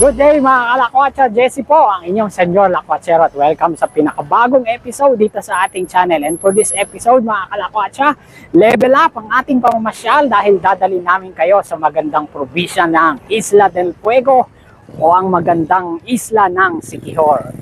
Good day mga kalakwatsa, Jesse po, ang inyong Senyor Lakwatsero at welcome sa pinakabagong episode dito sa ating channel. And for this episode mga kalakwatsa, level up ang ating pamamasyal dahil dadalhin namin kayo sa magandang probinsya ng Isla del Fuego o ang magandang isla ng Siquijor.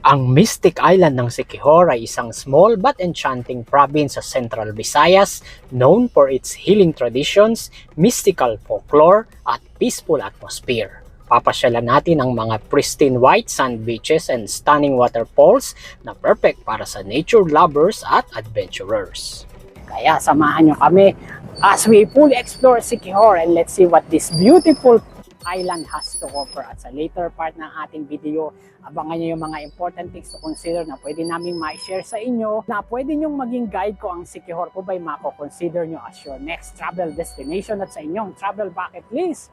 Ang Mystic Island ng Siquijor ay isang small but enchanting province sa Central Visayas known for its healing traditions, mystical folklore at peaceful atmosphere. Papasyalan natin ang mga pristine white sand beaches and stunning waterfalls na perfect para sa nature lovers at adventurers. Kaya samahan nyo kami as we fully explore Siquijor and let's see what this beautiful island has to offer. At sa later part ng ating video, abangan nyo yung mga important things to consider na pwede namin ma-share sa inyo na pwede nyong maging guide ko ang Siquijor kung ba'y mako-consider nyo as your next travel destination at sa inyong travel bucket list.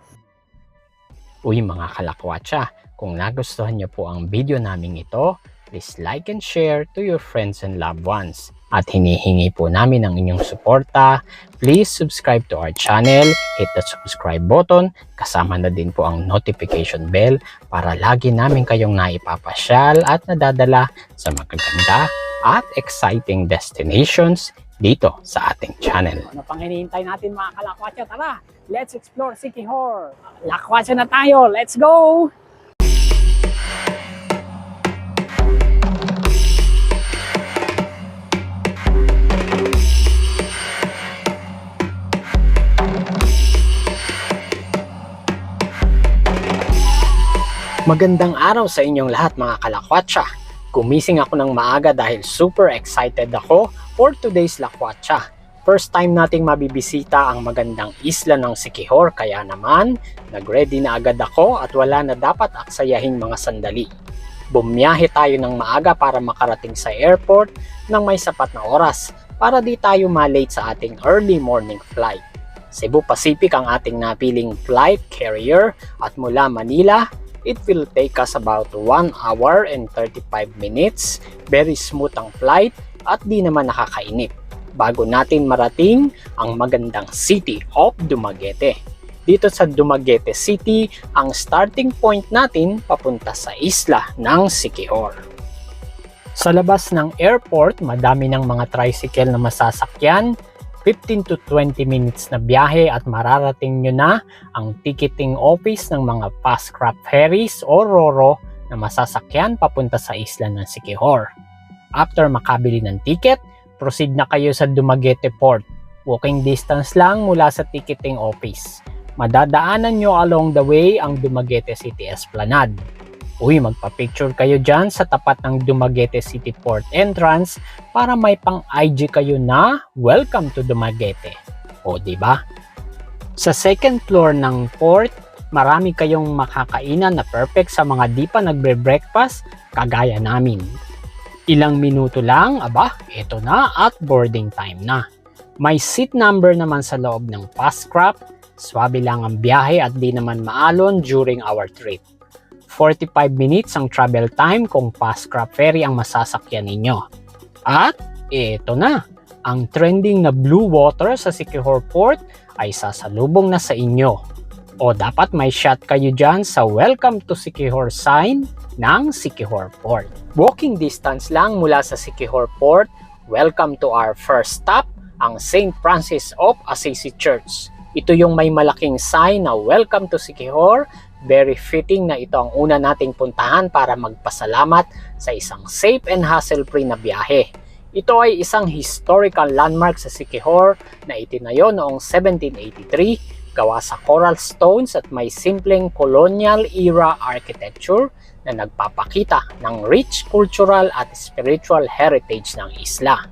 Uy mga kalakwatsa, kung nagustuhan nyo po ang video namin ito, please like and share to your friends and loved ones. At hinihingi po namin ang inyong suporta. Please subscribe to our channel, hit the subscribe button, kasama na din po ang notification bell para lagi namin kayong naipapasyal at nadadala sa magaganda at exciting destinations dito sa ating channel. Ano pang hinihintay natin mga kalakwatsa? Tara, let's explore Siquijor. Lakwatsa na tayo, let's go! Magandang araw sa inyong lahat mga kalakwatsa. Gumising ako ng maaga dahil super excited ako for today's lakwatsa. First time nating mabibisita ang magandang isla ng Siquijor kaya naman nag-ready na agad ako at wala na dapat aksayahing mga sandali. Bumiyahe tayo ng maaga para makarating sa airport ng may sapat na oras para di tayo malate sa ating early morning flight. Cebu Pacific ang ating napiling flight carrier at mula Manila, it will take us about 1 hour and 35 minutes. Very smooth ang flight at di naman nakakainip bago natin marating ang magandang city of Dumaguete. Dito sa Dumaguete City, ang starting point natin papunta sa isla ng Siquijor. Sa labas ng airport, madami ng mga tricycle na masasakyan. 15 to 20 minutes na biyahe at mararating nyo na ang ticketing office ng mga fast-craft ferries o RoRo na masasakyan papunta sa isla ng Siquijor. After makabili ng ticket, proceed na kayo sa Dumaguete Port. Walking distance lang mula sa ticketing office. Madadaanan nyo along the way ang Dumaguete City Esplanade. Uy, magpa-picture kayo dyan sa tapat ng Dumaguete City Port entrance para may pang-IG kayo na welcome to Dumaguete. O, diba? Sa second floor ng port, marami kayong makakainan na perfect sa mga di pa nagbre-breakfast kagaya namin. Ilang minuto lang, eto na at boarding time na. May seat number naman sa loob ng Fastcraft, swabe lang ang biyahe at di naman maalon during our trip. 45 minutes ang travel time kung Fastcraft ferry ang masasakyan ninyo. At ito na, ang trending na blue water sa Siquijor Port ay sasalubong na sa inyo. O dapat may shot kayo dyan sa Welcome to Siquijor sign ng Siquijor Port. Walking distance lang mula sa Siquijor Port, welcome to our first stop, ang St. Francis of Assisi Church. Ito yung may malaking sign na Welcome to Siquijor. Very fitting na ito ang una nating puntahan para magpasalamat sa isang safe and hassle-free na biyahe. Ito ay isang historical landmark sa Siquijor na itinayo noong 1783, gawa sa coral stones at may simpleng colonial era architecture na nagpapakita ng rich cultural at spiritual heritage ng isla.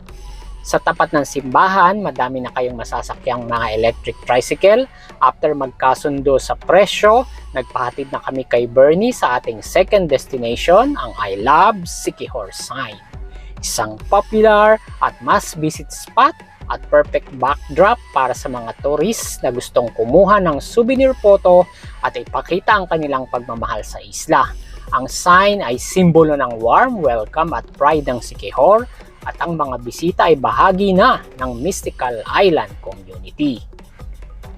Sa tapat ng simbahan, madami na kayong masasakyang mga electric tricycle. After magkasundo sa presyo, nagpahatid na kami kay Bernie sa ating second destination, ang I Love Siquijor sign. Isang popular at must-visit spot at perfect backdrop para sa mga tourists na gustong kumuha ng souvenir photo at ipakita ang kanilang pagmamahal sa isla. Ang sign ay simbolo ng warm welcome at pride ng Siquijor at ang mga bisita ay bahagi na ng Mystical Island Community.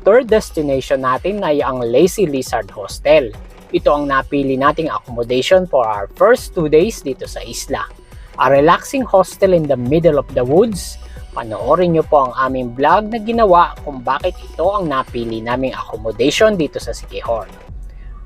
Third destination natin ay ang Lazy Lizard Hostel. ito ang napili nating accommodation for our first 2 days dito sa isla. A relaxing hostel in the middle of the woods. Panoorin nyo po ang aming vlog na ginawa kung bakit ito ang napili naming accommodation dito sa Siquijor.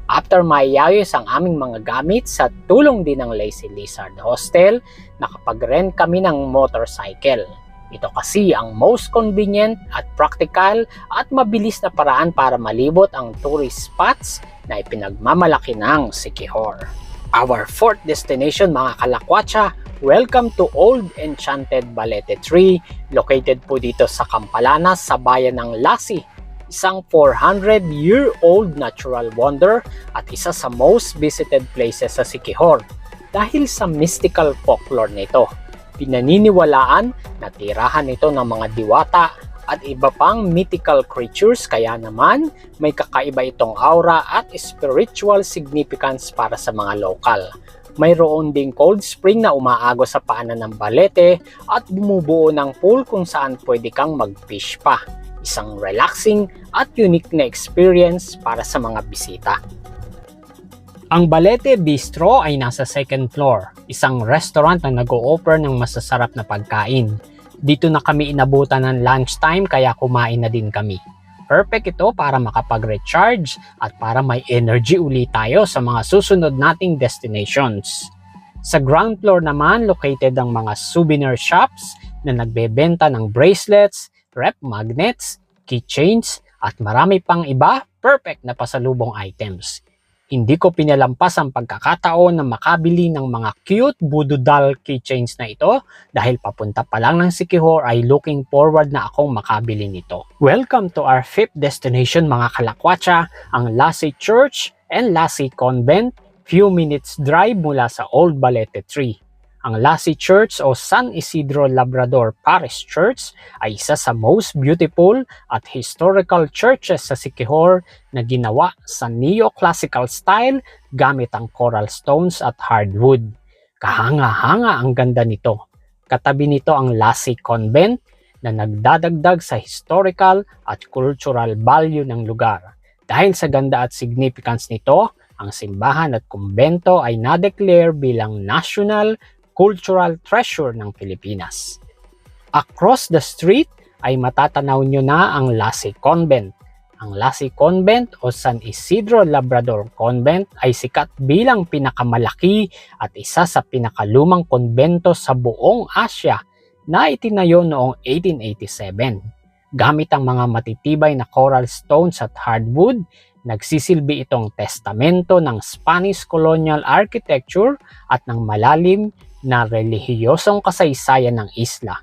After maayos ang aming mga gamit sa tulong din ng Lazy Lizard Hostel, nakapag-rent kami ng motorcycle. Ito kasi ang most convenient at practical at mabilis na paraan para malibot ang tourist spots na ipinagmamalaki ng Siquijor. Our fourth destination mga kalakwatsa, welcome to Old Enchanted Balete Tree, located po dito sa Campalanas sa bayan ng Lassi. Isang 400-year-old natural wonder at isa sa most visited places sa Siquijor dahil sa mystical folklore nito. Pinaniniwalaan na tirahan ito ng mga diwata at iba pang mythical creatures, kaya naman may kakaiba itong aura at spiritual significance para sa mga lokal. Mayroon ding cold spring na umaagos sa paanan ng Balete at bumubuo ng pool kung saan pwede kang mag-fish pa. Isang relaxing at unique na experience para sa mga bisita. Ang Balete Bistro ay nasa second floor, isang restaurant na nag-o-offer ng masasarap na pagkain. Dito na kami inabutan ng lunchtime kaya kumain na din kami. Perfect ito para makapag-recharge at para may energy ulit tayo sa mga susunod nating destinations. Sa ground floor naman, located ang mga souvenir shops na nagbebenta ng bracelets, rep magnets, keychains, at marami pang iba, perfect na pasalubong items. Hindi ko pinalampas ang pagkakataon na makabili ng mga cute voodoo doll keychains na ito dahil papunta pa lang ng Siquijor ay looking forward na akong makabili nito. Welcome to our fifth destination mga kalakwatsa, ang Lassi Church and Lassi Convent, few minutes drive mula sa Old Balete Tree. Ang Lassi Church o San Isidro Labrador Parish Church ay isa sa most beautiful at historical churches sa Siquijor na ginawa sa neo-classical style gamit ang coral stones at hardwood. Kahanga-hanga ang ganda nito. Katabi nito ang Lassi Convent na nagdadagdag sa historical at cultural value ng lugar. Dahil sa ganda at significance nito, ang simbahan at kumbento ay na-declare bilang national cultural treasure ng Pilipinas. Across the street ay matatanaw nyo na ang Lassi Convent. Ang Lassi Convent o San Isidro Labrador Convent ay sikat bilang pinakamalaki at isa sa pinakalumang konbento sa buong Asya na itinayo noong 1887. Gamit ang mga matitibay na coral stones at hardwood, nagsisilbi itong testamento ng Spanish colonial architecture at ng malalim na relihiyosong kasaysayan ng isla.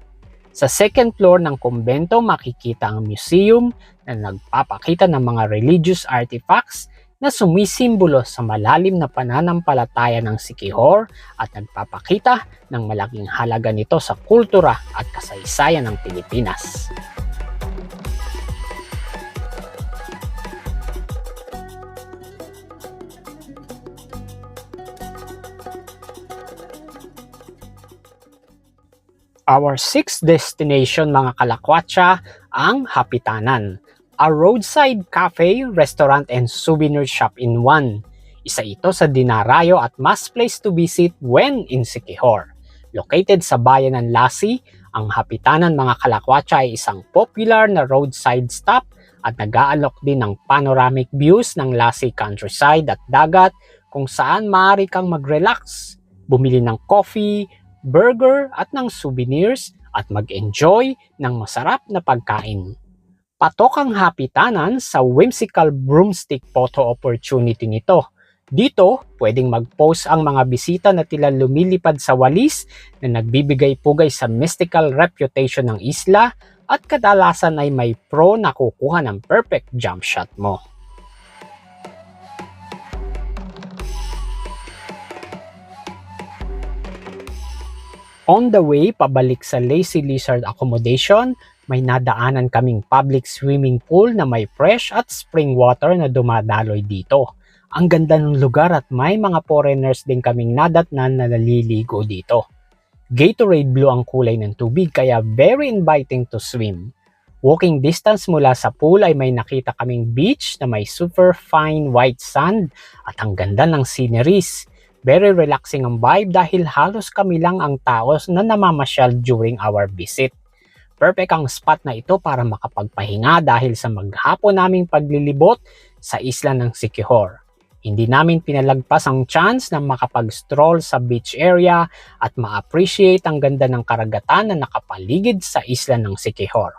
Sa second floor ng kumbento makikita ang museum na nagpapakita ng mga religious artifacts na sumisimbolo sa malalim na pananampalataya ng Siquijor at nagpapakita ng malaking halaga nito sa kultura at kasaysayan ng Pilipinas. Our sixth destination mga kalakwatsa, ang Hapitanan, a roadside cafe, restaurant and souvenir shop in one. Isa ito sa dinarayo at must place to visit when in Siquijor. Located sa bayan ng Lassi, ang Hapitanan mga kalakwatsa ay isang popular na roadside stop at nag-aalok din ng panoramic views ng Lassi countryside at dagat kung saan maaari kang mag-relax, bumili ng coffee, burger at ng souvenirs at mag-enjoy ng masarap na pagkain. Patok ang Hapitanan sa whimsical broomstick photo opportunity nito. Dito, pwedeng mag-post ang mga bisita na tila lumilipad sa walis na nagbibigay-pugay sa mystical reputation ng isla at kadalasan ay may pro na kukuha ng perfect jump shot mo. On the way, pabalik sa Lazy Lizard accommodation, may nadaanan kaming public swimming pool na may fresh at spring water na dumadaloy dito. Ang ganda ng lugar at may mga foreigners din kaming nadatnan na naliligo dito. Gatorade blue ang kulay ng tubig kaya very inviting to swim. Walking distance mula sa pool ay may nakita kaming beach na may super fine white sand at ang ganda ng sceneries. Very relaxing ang vibe dahil halos kami lang ang tao na namamasyal during our visit. Perfect ang spot na ito para makapagpahinga dahil sa maghapon naming paglilibot sa isla ng Siquijor. Hindi namin pinalagpas ang chance na makapag-stroll sa beach area at ma-appreciate ang ganda ng karagatan na nakapaligid sa isla ng Siquijor.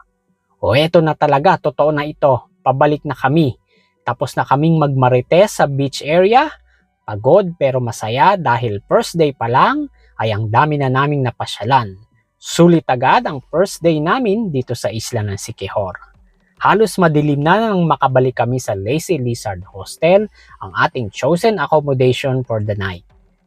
O eto na talaga, totoo na ito, pabalik na kami. Tapos na kaming magmarites sa beach area. Pagod pero masaya dahil first day pa lang ay ang dami na naming napasyalan. Sulit agad ang first day namin dito sa isla ng Siquijor. Halos madilim na nang makabalik kami sa Lazy Lizard Hostel, ang ating chosen accommodation for the night.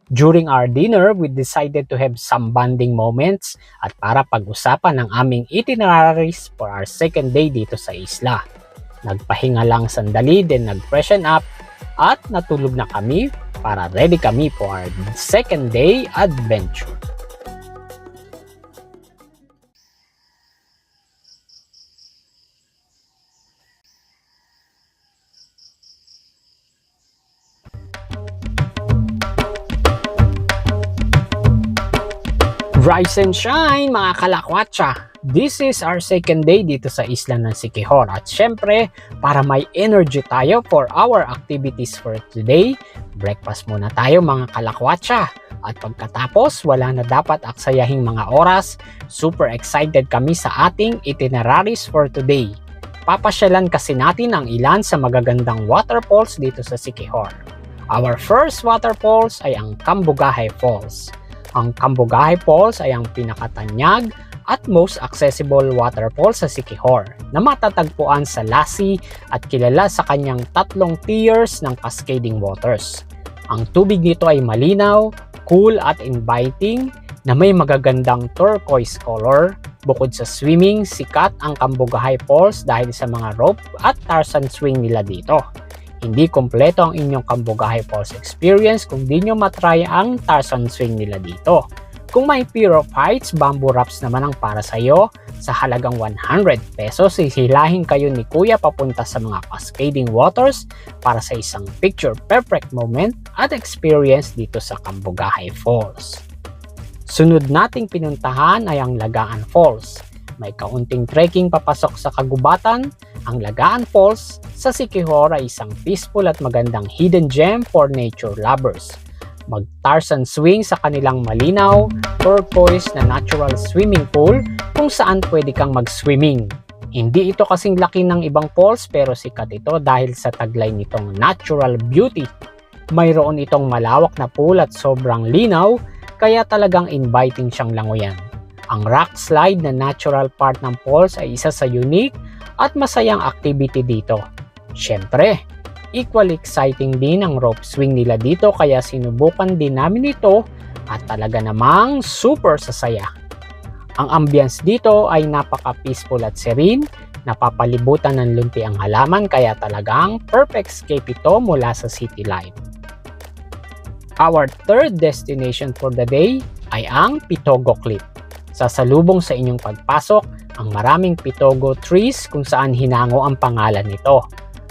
During our dinner, we decided to have some bonding moments at para pag-usapan ang aming itineraries for our second day dito sa isla. Nagpahinga lang sandali, then nag-freshen up at natulog na kami para ready kami for our second day adventure. Rise and shine mga kalakwatsa! This is our second day dito sa isla ng Siquijor at syempre para may energy tayo for our activities for today, breakfast muna tayo mga kalakwatsa at pagkatapos wala na dapat aksayahing mga oras, super excited kami sa ating itineraries for today. Papasyalan kasi natin ang ilan sa magagandang waterfalls dito sa Siquijor. Our first waterfalls ay ang Cambugahay Falls. Ang Cambugahay Falls ay ang pinakatanyag at most accessible waterfall sa Siquijor na matatagpuan sa Lassi at kilala sa kanyang 3 tiers ng cascading waters. Ang tubig nito ay malinaw, cool at inviting na may magagandang turquoise color. Bukod sa swimming, sikat ang Cambugahay Falls dahil sa mga rope at Tarzan swing nila dito. Hindi kompleto ang inyong Cambugahay Falls experience kung di nyo matry ang Tarzan swing nila dito. Kung may fear of heights, bamboo rafts naman ang para sa iyo. Sa halagang 100 pesos, sisilahin kayo ni Kuya papunta sa mga cascading waters para sa isang picture perfect moment at experience dito sa Cambugahay Falls. Sunod nating pinuntahan ay ang Lagaan Falls. May kaunting trekking papasok sa kagubatan. Ang Lagaan Falls sa Siquijor ay isang peaceful at magandang hidden gem for nature lovers. Mag-Tarzan swing sa kanilang malinaw, turquoise na natural swimming pool kung saan pwede kang mag-swimming. Hindi ito kasing laki ng ibang falls pero sikat ito dahil sa taglay nitong natural beauty. Mayroon itong malawak na pool at sobrang linaw kaya talagang inviting siyang langoyan. Ang rock slide na natural part ng falls ay isa sa unique at masayang activity dito. Siyempre, equally exciting din ang rope swing nila dito kaya sinubukan din namin ito at talaga namang super sasaya. Ang ambience dito ay napaka-peaceful at serene, napapalibutan ng lunti ang halaman kaya talagang perfect escape ito mula sa city life. Our third destination for the day ay ang Pitogo Cliff. Sasalubong sa inyong pagpasok ang maraming Pitogo trees kung saan hinango ang pangalan nito.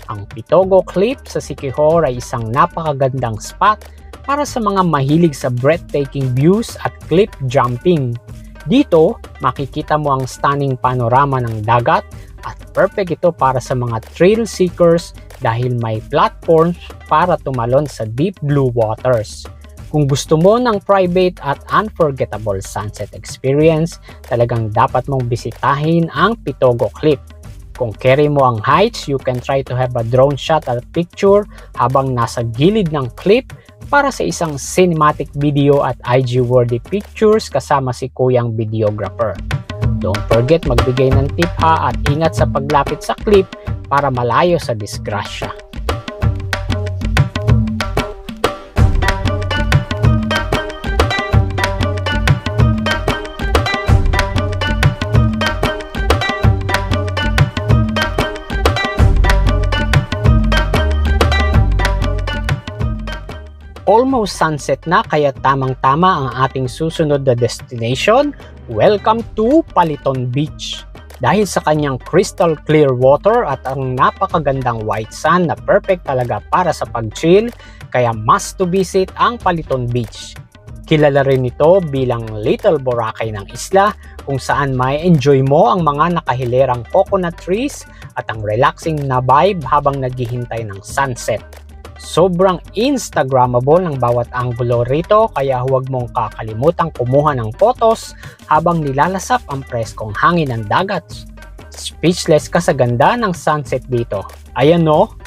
Ang Pitogo Cliff sa Siquijor ay isang napakagandang spot para sa mga mahilig sa breathtaking views at cliff jumping. Dito, makikita mo ang stunning panorama ng dagat at perfect ito para sa mga thrill seekers dahil may platforms para tumalon sa deep blue waters. Kung gusto mo ng private at unforgettable sunset experience, talagang dapat mong bisitahin ang Pitogo Cliff. Kung carry mo ang heights, you can try to have a drone shot at picture habang nasa gilid ng cliff para sa isang cinematic video at IG-worthy pictures kasama si Kuyang videographer. Don't forget magbigay ng tip ha at ingat sa paglapit sa cliff para malayo sa disgrasya. Almost sunset na kaya tamang-tama ang ating susunod na destination. Welcome to Paliton Beach. Dahil sa kanyang crystal clear water at ang napakagandang white sand na perfect talaga para sa pag-chill, kaya must to visit ang Paliton Beach. Kilala rin ito bilang Little Boracay ng isla, kung saan may enjoy mo ang mga nakahilerang coconut trees at ang relaxing na vibe habang naghihintay ng sunset. Sobrang Instagrammable ng bawat anggulo rito, kaya huwag mong kakalimutang kumuha ng photos habang nilalasap ang preskong hangin ng dagat. Speechless ka sa ganda ng sunset dito. Ayan no?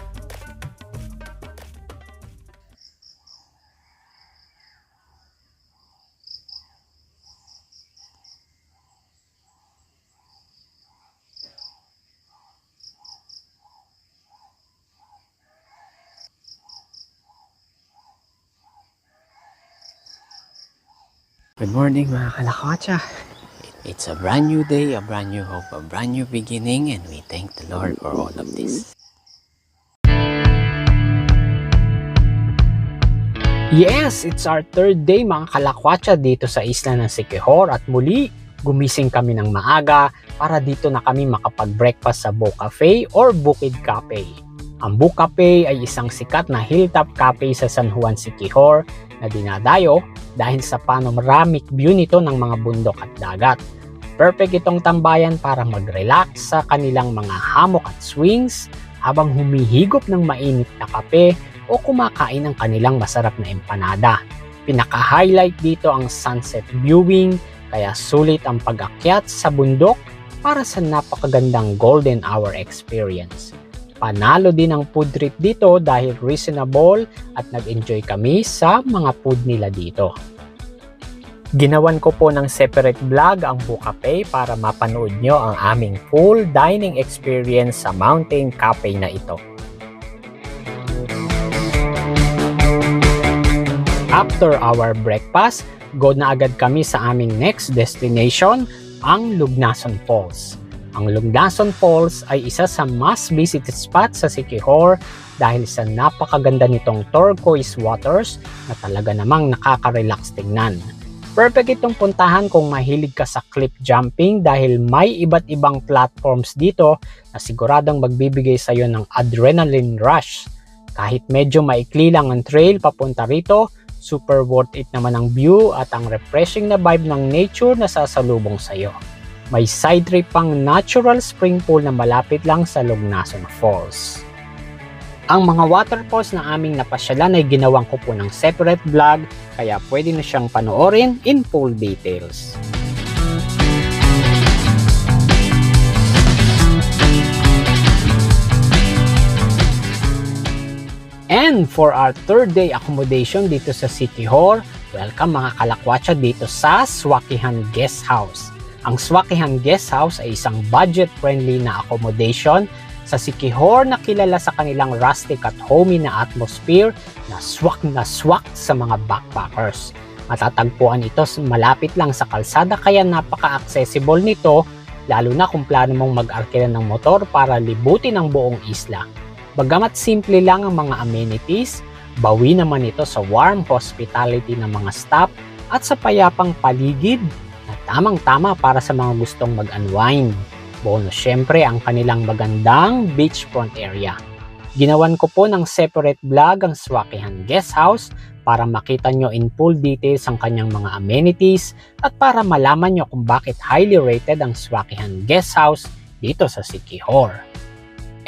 Good morning mga kalakwatsa. It's a brand new day, a brand new hope, a brand new beginning, and we thank the Lord for all of this. Yes, it's our third day mga kalakwatsa dito sa isla ng Siquijor at muli gumising kami ng maaga para dito na kami makapag-breakfast sa Bo Cafe or Bukid Cafe. Ang Bo Cafe ay isang sikat na hilltop cafe sa San Juan, Siquijor na dinadayo dahil sa panoramic view nito ng mga bundok at dagat. Perfect itong tambayan para mag-relax sa kanilang mga hammock at swings habang humihigop ng mainit na kape o kumakain ng kanilang masarap na empanada. Pinaka-highlight dito ang sunset viewing, kaya sulit ang pag-akyat sa bundok para sa napakagandang golden hour experience. Panalo din ang food trip dito dahil reasonable at nag-enjoy kami sa mga food nila dito. Ginawan ko po ng separate vlog ang Bo Cafe para mapanood nyo ang aming full dining experience sa mountain cafe na ito. After our breakfast, go na agad kami sa aming next destination, ang Lugnason Falls. Ang Lugnason Falls ay isa sa mas visited spot sa Siquijor dahil sa napakaganda nitong turquoise waters na talaga namang nakaka-relax tingnan. Perfect itong puntahan kung mahilig ka sa cliff jumping dahil may iba't ibang platforms dito na siguradong magbibigay sa iyo ng adrenaline rush. Kahit medyo maikli lang ang trail papunta rito, super worth it naman ang view at ang refreshing na vibe ng nature na sasalubong sa iyo. May side trip pang natural spring pool na malapit lang sa Lugnason Falls. Ang mga waterfalls na aming napasyalan ay ginawan ko po ng separate vlog, kaya pwede na siyang panoorin in full details. And for our third day accommodation dito sa Siquijor, welcome mga kalakwatsa dito sa Swakihan Guest House. Ang Swakihan Guest House ay isang budget-friendly na accommodation sa Siquijor na kilala sa kanilang rustic at homey na atmosphere na swak sa mga backpackers. Matatagpuan ito malapit lang sa kalsada kaya napaka-accessible nito, lalo na kung plano mong mag-arkila ng motor para libutin ang buong isla. Bagamat simple lang ang mga amenities, bawi naman ito sa warm hospitality ng mga staff at sa payapang paligid na tamang-tama para sa mga gustong mag-unwind. Bonus syempre ang kanilang magandang beachfront area. Ginawan ko po ng separate vlog ang Swakihan Guest House para makita nyo in full details ang kanyang mga amenities at para malaman nyo kung bakit highly rated ang Swakihan Guest House dito sa Siquijor.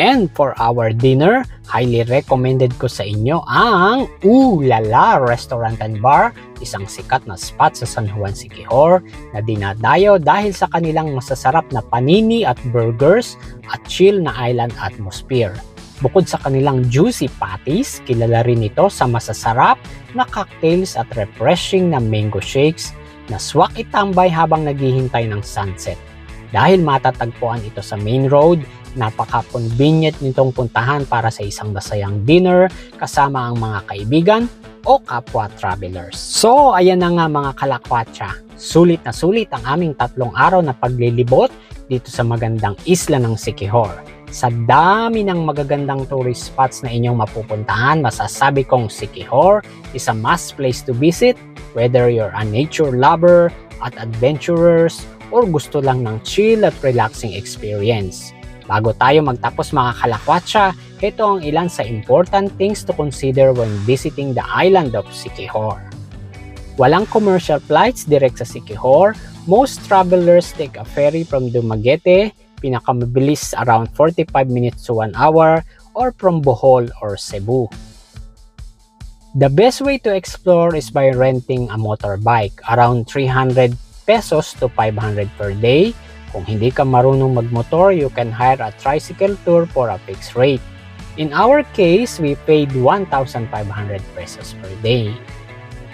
And for our dinner, highly recommended ko sa inyo ang Ulala Restaurant and Bar, isang sikat na spot sa San Juan, Siquijor na dinadayo dahil sa kanilang masasarap na panini at burgers at chill na island atmosphere. Bukod sa kanilang juicy patties, kilala rin ito sa masasarap na cocktails at refreshing na mango shakes na swak itambay habang naghihintay ng sunset. Dahil matatagpuan ito sa main road, napaka-convenient nitong puntahan para sa isang masayang dinner kasama ang mga kaibigan o kapwa travelers. So, ayan na nga mga kalakwatsa. Sulit na sulit ang aming 3 araw na paglilibot dito sa magandang isla ng Siquijor. Sa dami ng magagandang tourist spots na inyong mapupuntahan, masasabi kong Siquijor is a must place to visit whether you're a nature lover at adventurers or gusto lang ng chill at relaxing experience. Bago tayo magtapos mga kalakwatsa, ito ang ilan sa important things to consider when visiting the island of Siquijor. Walang commercial flights direct sa Siquijor. Most travelers take a ferry from Dumaguete, pinakamabilis around 45 minutes to 1 hour, or from Bohol or Cebu. The best way to explore is by renting a motorbike, around 300 pesos to 500 per day. Kung hindi ka marunong magmotor, you can hire a tricycle tour for a fixed rate. In our case, we paid 1,500 pesos per day.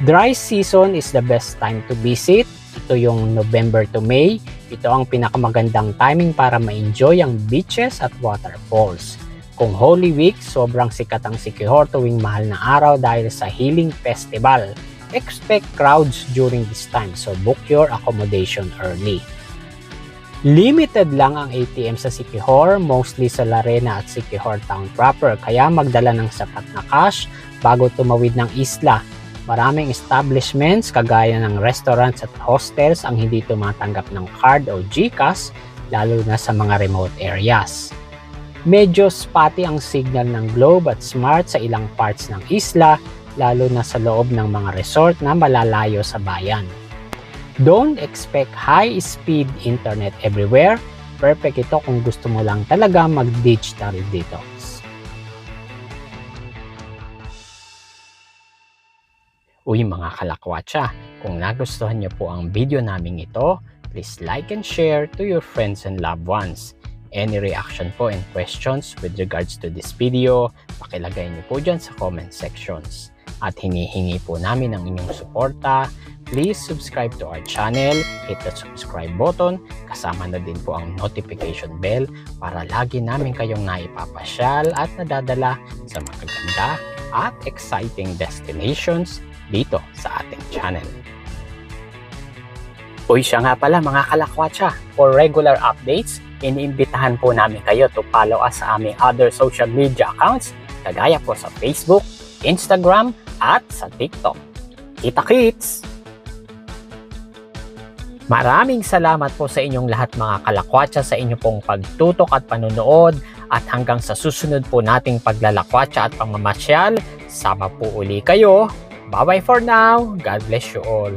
Dry season is the best time to visit. Ito yung November to May. Ito ang pinakamagandang timing para ma-enjoy ang beaches at waterfalls. Kung Holy Week, sobrang sikat ang Siquijor tuwing mahal na araw dahil sa Healing Festival. Expect crowds during this time, so book your accommodation early. Limited lang ang ATM sa Siquijor, mostly sa Larena at Siquijor Town proper, kaya magdala ng sapat na cash bago tumawid ng isla. Maraming establishments kagaya ng restaurants at hostels ang hindi tumatanggap ng card o GCash, lalo na sa mga remote areas. Medyo spotty ang signal ng Globe at Smart sa ilang parts ng isla, lalo na sa loob ng mga resort na malalayo sa bayan. Don't expect high-speed internet everywhere. Perfect ito kung gusto mo lang talaga mag-digital detox. Uy mga kalakwatsa, kung nagustuhan niyo po ang video naming ito, please like and share to your friends and loved ones. Any reaction po and questions with regards to this video, pakilagay niyo po dyan sa comment sections. At hinihingi po namin ang inyong suporta. Please subscribe to our channel, hit the subscribe button, kasama na din po ang notification bell para lagi namin kayong naipapasyal at nadadala sa magaganda at exciting destinations dito sa ating channel. Uy, siya nga pala mga kalakwatsa, for regular updates, iniimbitahan po namin kayo to follow us sa aming other social media accounts, kagaya po sa Facebook, Instagram, at sa TikTok. Kita-kits! Maraming salamat po sa inyong lahat mga kalakwatsa sa inyong pong pagtutok at panunood, at hanggang sa susunod po nating paglalakwatsa at pamamasyal, sama po uli kayo. Bye-bye for now. God bless you all.